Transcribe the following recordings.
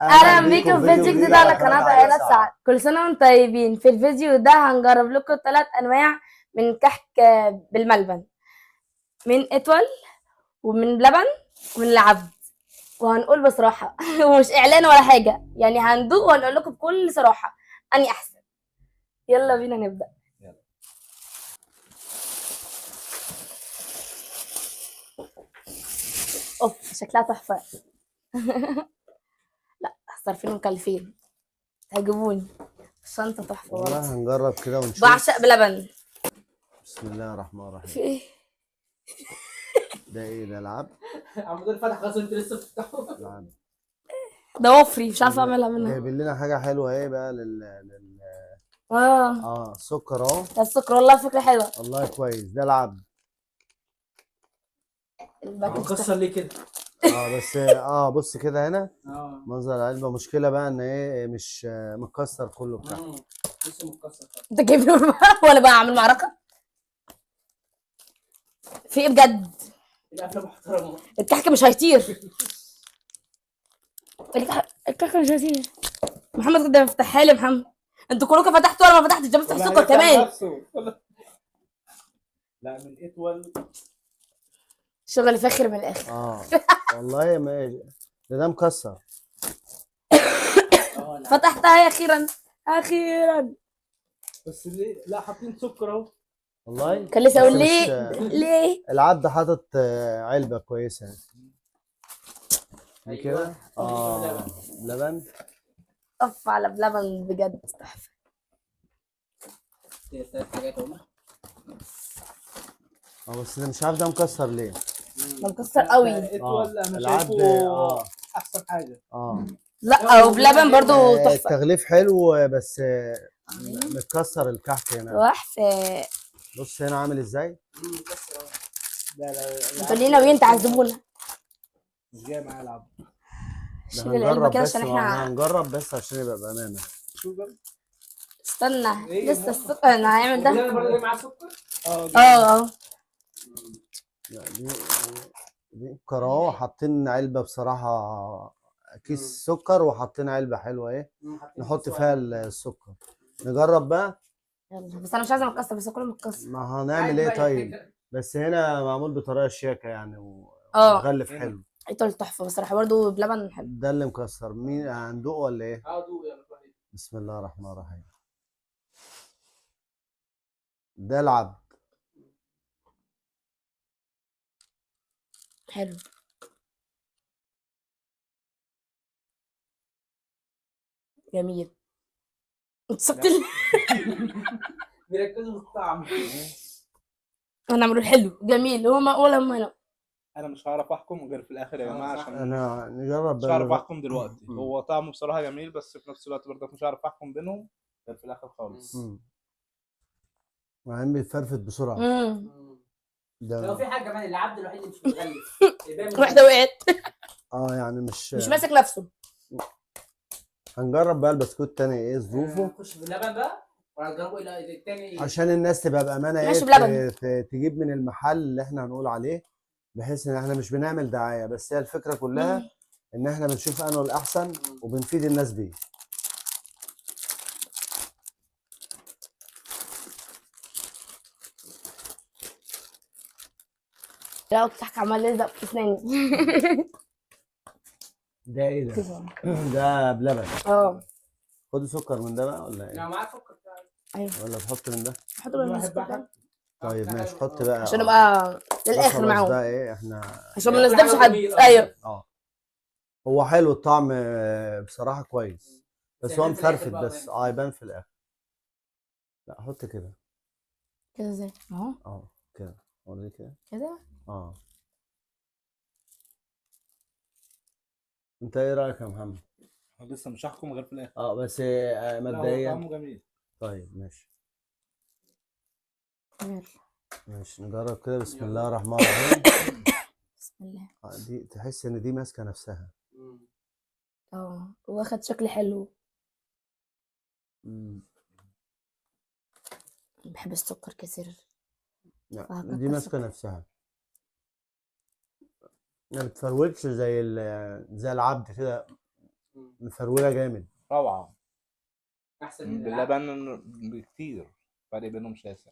اهلا بيكم في فيديو جديد على قناة عائلة سعد. كل سنة وانتم طيبين. في الفيديو ده هنجرب لكم 3 انواع من كحك بالملبن، من اتول ومن بلبن ومن العبد. وهنقول بصراحة ومش اعلان ولا حاجة، يعني هندوق وهنقول لكم بكل صراحة اني احسن. يلا بينا نبدأ. اوف شكلها تحفة. لا صارفين مكلفين، هيجيبوني. الشنطة تحفة والله برضه. هنجرب كده ونشوف. بعشق بلبن. بسم الله الرحمن الرحيم. في ايه؟ ده ايه ده؟ العب عم دول فتح خلاص انت لسه بتفتحه. العب ده وفري مش عارفة اعملها منها. جايبين لنا حاجه حلوه. ايه بقى سكر اهو. ده السكر والله فكرة حلوة. والله كويس. ده العب. الباكج مكسر ليه كده؟ بس بص كده هنا منظر العلبه. مشكله بقى ان ايه مش متكسر كله بتاعها. لسه متكسر. انت جايبني وانا بقى اعمل معركة في ايه بجد؟ القفله محترمه. الكحك مش هيطير. الكحك مش هيطير. محمد كده افتحها لي. محمد انتوا كلكم فتحتوا وانا ما فتحتش، ده بفتح السكر كمان. لا من اتول. شغل فاخر من الاخر. والله ما ده مكسر. فتحتها يا اخيرا اخيرا. بس ليه؟ لا حاطين سكر اهو. والله كان لسه اقول بس ليه ليه. العبد حاطط علبه كويسه دي كده. لبن. طف على بلبن بجد تحفه. 3 حاجات اهو. بس انا مش عارف ده مكسر ليه. ده مكسر قوي. اتول انا العبد شايفه احسن حاجه. لا وبلبن برضو تحفه. التغليف حلو بس متكسر الكحك هنا. تحفه. بص هنا عامل ازاي. مكسر اهو. لا انتوا ليه ناويين تعذبونا؟ مش جاي معايا العب. شيل العلبه كده عشان احنا هنجرب بس عشان يبقى بامانه. شوجر. استنى إيه لسه السكر انا هعمل ده. انا برضه جاي معاه سكر. اه لا دي سكر اهو. حاطين علبه بصراحه كيس سكر وحاطين علبه حلوه ايه نحط فيها السكر. نجرب بقى. يلا بس انا مش عايزه مكسر، بس كله متكسر. ما هنعمل ايه طيب. بس هنا معمول بطريقه شياكه يعني ومغلف حلو. ايطال تحفه بصراحه برضو بلبن حلو. ده اللي مكسر. مين هندوق ولا ايه؟ دوق يلا. بسم الله الرحمن الرحيم. ده العب. حلو جميل. انت سبت بيركزوا في الطعم. انا عملوا حلو جميل. هما ولا هما انا مش هعرف احكم غير في الاخر يا جماعه عشان انا نجرب مش بقى هعرف احكم دلوقتي. هو طعمه بصراحه جميل بس في نفس الوقت برضه مش هعرف احكم بينهم غير في الاخر خالص. وبعدين بيتفرفت بسرعه. لو في حاجه كمان العبد الوحيد اللي مش متغلف. واحده وقعت. يعني مش ماسك نفسه. هنجرب بقى البسكوت تاني ايه ظروفه. نخش في اللبن بقى وهنجربه الى التاني عشان الناس تبقى بامانه ماشي بلبن. تجيب من المحل اللي احنا هنقول عليه، بحيث ان احنا مش بنعمل دعايه، بس هي الفكره كلها ان احنا بنشوف انه الاحسن وبنفيد الناس بيه. لا الكحك عمال يلزق في اسناني. ده ايه ده؟ ده بلبن. خد سكر من ده بقى ولا ايه؟ لو معاك سكر ايوه ولا تحط من ده؟ حط من السكر. طيب ماشي حط بقى. عشان نبقى للاخر خلاص معاهم. بقى ايه احنا عشان ما نصدمش حد. ايوه هو حلو الطعم بصراحه كويس، بس هو مفرفت بس يبان في الاخر. لا حط كده كده ازاي اهو. كده وريني كده. كده انت ايه رايك يا محمد؟ لسه مش هحكم غير في الاخر. بس مبدئيا طعمه جميل. طيب ماشي نجرب كده. بسم الله الرحمن الرحيم. بسم الله. دي تحس ان دي ماسكه نفسها. واخد شكل حلو. بحب السكر كتير. لا دي ماسكه نفسها، ما بتفرولش زي العبد كده. مفروله جامد. روعه احسن من العب. باللبن بكتير، فرق بينهم شاسع.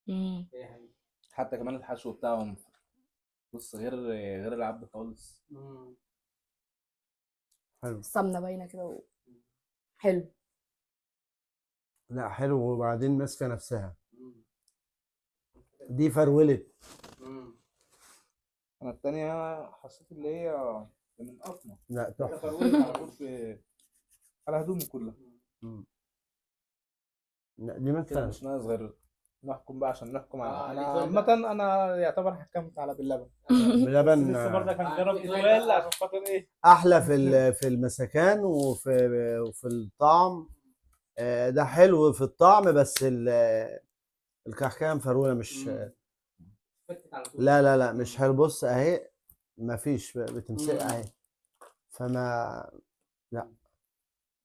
مم. إيه يا حبيبي؟ حتى كمان الحشو بتاعهم بص غير العبد خالص. حلو. السمنه باينه كده حلو. لا حلو، وبعدين ماسكه نفسها. دي فرولت. انا التانية حسيت اللي هي من قطمة لا تحفه. فرولت على طول على هدومي كلها. مم. لا دي كده مثلا مش ناقص غير نحكم بقى عشان نحكم على انا الإتوال عامة انا يعتبر حكمت على باللبن. بس بلبن لسه برضه هنجرب اتوال عشان خاطر ايه. احلى في المسكان وفي الطعم. ده حلو في الطعم، بس الكحكايه مفروله مش. فتت على طول. لا مش حلو. بص اهي مفيش بتمسك اهي. فما لا،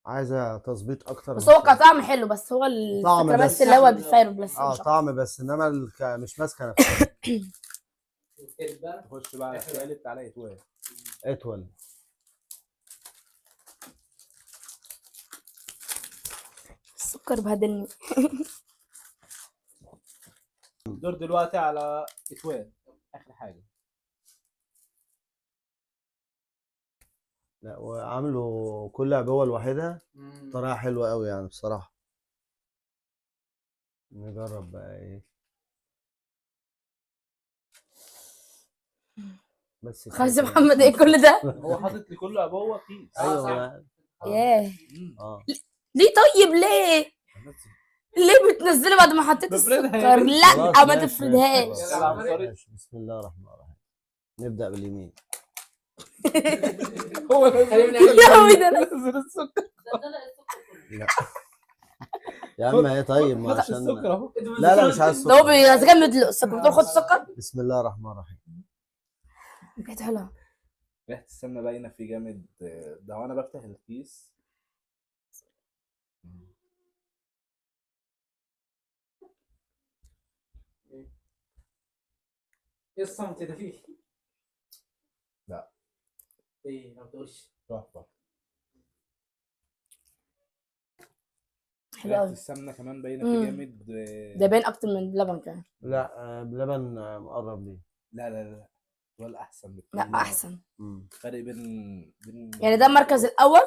عايزه تظبيط اكتر بس من هو كده. كطعم حلو، بس هو طعم الفكره بس. بس اللي هو بالفاير بس اه مش أكتر. طعم بس، انما مش ماسكه نفسها. والتالت بقى تخش بقى على الثالث على اتوال. اتول. السكر بهدلني. الدور دلوقتي على اتوال اخر حاجة. لا وعملوا كل عبوه لوحدها طريقه حلوه قوي يعني بصراحه. نجرب بقى ايه. بس خلاص كده يا محمد، ايه كل ده؟ هو حاطط لي كل عبوة كيس. ايوه صح. لا. ياه اه ليه؟ طيب ليه؟ ليه بتنزلي بعد ما حطيت بفردها يا السكر؟ بنتي. لا خلاص ما ماشي، تفردهاش. ماشي. يلا خلاص، عم ماشي. بسم الله الرحمن الرحيم. نبدأ باليمين. هو خلينا يا لهوي ده نزل السكر. لا يا عم ايه طيب، ما فتح عشان السكر اهو. لا مش عايز ده هو سكر. بيجمد السكر، بتقول خد سكر. بسم الله الرحمن الرحيم. كانت حلوه. ريحة السمنة باينة فيه جامد. ده وانا بفتح الكيس. ايه الصمت ده فيه؟ لا ايه ما بتقولش. تحفة. حلو ريحة قوي. السمنة كمان باينة فيه جامد. ده باين اكتر من اللبن كمان. لا بلبن مقرب ليه. لا ولا احسن بكتير. لا احسن. فرق بين يعني ده المركز الاول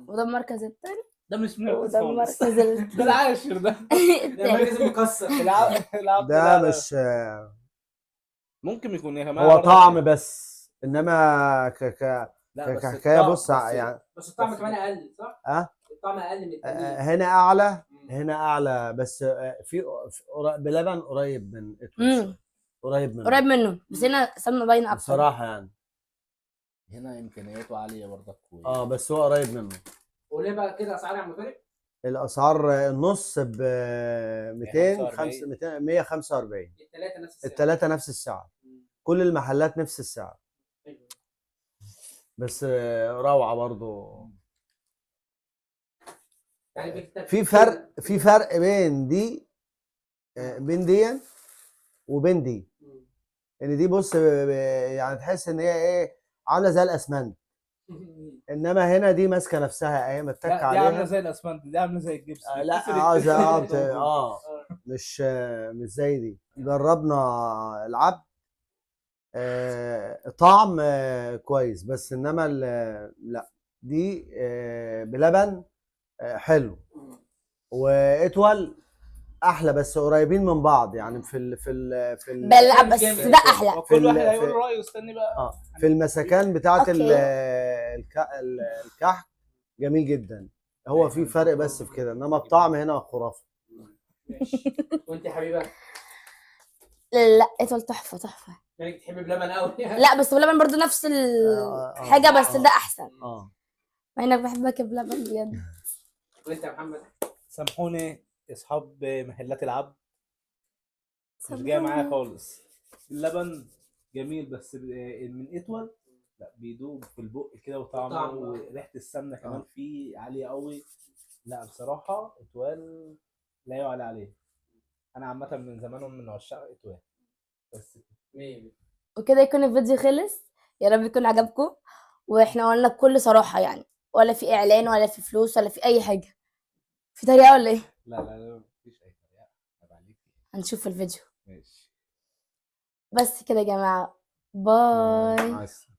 وده المركز الثاني ده مش مركز وده خالص. المركز ده العاشر ده. ده المركز المكسر. العب ده مش ممكن يكون يا جماعة هو برضه طعم بس، انما لا بس كحكايه الطعم بص بس يعني. بس الطعم كمان اقل صح؟ اه الطعم اقل من التانيين. هنا اعلى. هنا اعلى بس بلبن قريب من اتوس. قريب منه قريب منه، بس هنا سمنه باينه اكتر. بصراحه يعني. هنا امكانياته عالية برضه. بس هو قريب منه. وليه بقى كده اسعار يا عم طارق؟ الاسعار النص ب 145. 145. الثلاثه نفس السعر. الثلاثه نفس السعر. كل المحلات نفس السعر. حلو. بس روعه برضو. يعني في فرق بين دي بين دي وبين دي. ان دي بص يعني تحس ان هي ايه، عامله زي الاسمنت. انما هنا دي ماسكه نفسها اهي، متك لا دي عليها. عاملة زي الاسمنت، دي عاملة زي الجبس. لا مش زي دي. جربنا العبد طعم كويس، بس انما لا دي بلبن حلو، واتول احلى، بس قريبين من بعض يعني لا بس ده احلى. وكل واحد هيقول رأيه. استني بقى. في المسكان بتاعت أوكي. الكحك جميل جدا. هو في فرق بس في كده، انما الطعم هنا خرافي. ماشي. وانت يا حبيبه؟ لا اتول تحفه تحفه. يعني بتحب بلبن قوي؟ لا بس بلبن برضو نفس الحاجه، بس ده احسن. مع انك بحبك بلبن بجد. وانت يا محمد؟ سامحوني اصحاب محلات العبد، مش جاي معايا خالص. اللبن جميل بس من اتول لا بيدوب في البق كده، وطعمه وريحه السمنه كمان فيه عاليه قوي. لا بصراحه اتوال لا يعلى عليه. انا عامه من زمان من عشاق اتوال. بس وكده يكون الفيديو خلص. يا رب يكون عجبكم، واحنا قلنا بكل صراحه يعني، ولا في اعلان ولا في فلوس ولا في اي حاجه. في طريقه ولا ايه؟ لا لا لا، مفيش اي طريقه. عيب عليك. هنشوف في الفيديو. ماشي. بس كده يا جماعه، مع باي. السلامة.